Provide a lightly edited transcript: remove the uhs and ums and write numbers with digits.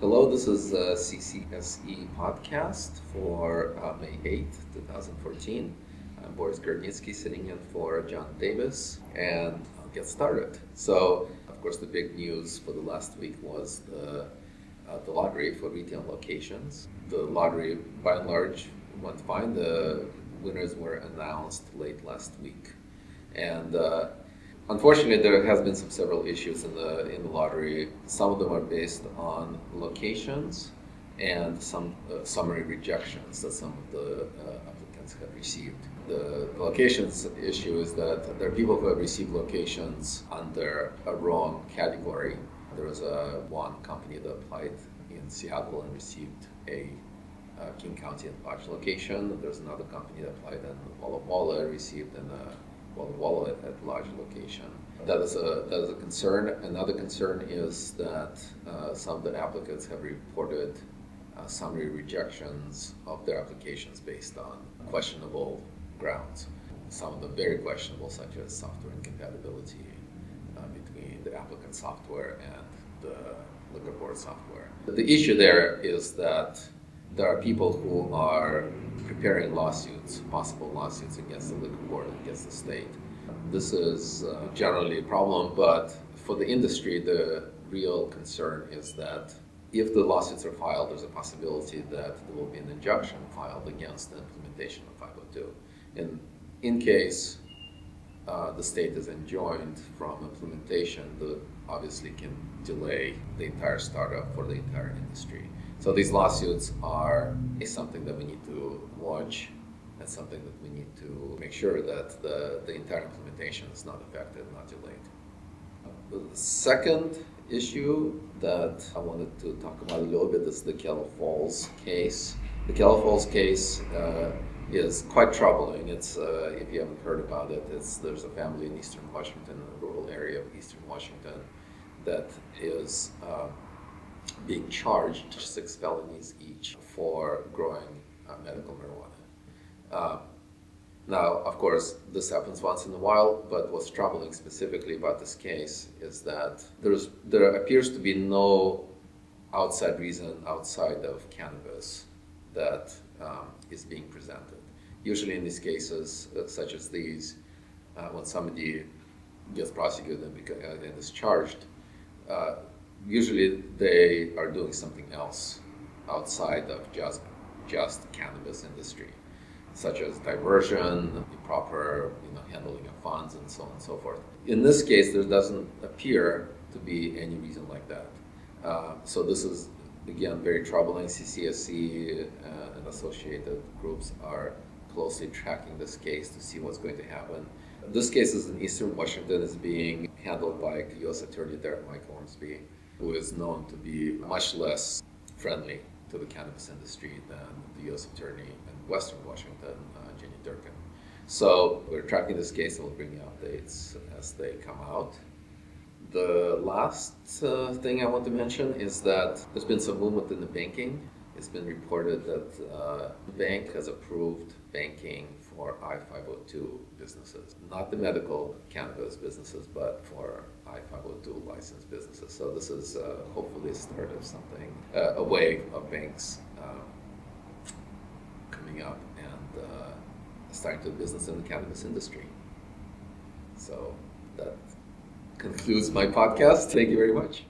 Hello, this is a CCSE podcast for May 8th, 2014. I'm Boris Gurdnitsky sitting in for John Davis, and I'll get started. So, of course, the big news for the last week was the lottery for retail locations. The lottery, by and large, went fine. The winners were announced late last week. And unfortunately, there has been several issues in the lottery. Some of them are based on locations and some summary rejections that some of the applicants have received. The locations issue is that there are people who have received locations under a wrong category. There was one company that applied in Seattle and received a King County and Lodge location. There's another company that applied in Walla Walla, received in Walla Walla at Lodge location. That is a concern. Another concern is that some of the applicants have reported summary rejections of their applications based on questionable grounds. Some of them very questionable, such as software incompatibility between the applicant software and the liquor board software. The issue there is that there are people who are preparing lawsuits, possible lawsuits against the liquor board and against the state. This is generally a problem, but for the industry, the real concern is that if the lawsuits are filed, there's a possibility that there will be an injunction filed against the implementation of 502. And in case the state is enjoined from implementation, that obviously can delay the entire startup for the entire industry. So these lawsuits is something that we need to watch. That's something that we need to make sure that the entire implementation is not affected, not delayed. The second issue that I wanted to talk about a little bit is the Kettle Falls case. The Kettle Falls case is quite troubling. It's if you haven't heard about it, there's a family in eastern Washington, a rural area of eastern Washington, that is being charged 6 felonies each for growing medical marijuana. Now, of course, this happens once in a while, but what's troubling specifically about this case is that there appears to be no outside reason outside of cannabis that is being presented. Usually in these cases, such as these, when somebody gets prosecuted and is charged, usually they are doing something else outside of just cannabis industry, such as diversion, improper handling of funds, and so on and so forth. In this case, there doesn't appear to be any reason like that. So this is, again, very troubling. CCSE and associated groups are closely tracking this case to see what's going to happen. This case is in eastern Washington, is being handled by U.S. Attorney Derek Mike Ormsby, who is known to be much less friendly to the cannabis industry than the U.S. Attorney in Western Washington, Jenny Durkin. So we're tracking this case and we'll bring you updates as they come out. The last thing I want to mention is that there's been some movement in the banking. It's been reported that the bank has approved banking for I-502 businesses, not the medical cannabis businesses, but for I-502 licensed businesses. So this is hopefully a start of something, a wave of banks coming up and starting to do business in the cannabis industry. So that concludes my podcast. Thank you very much.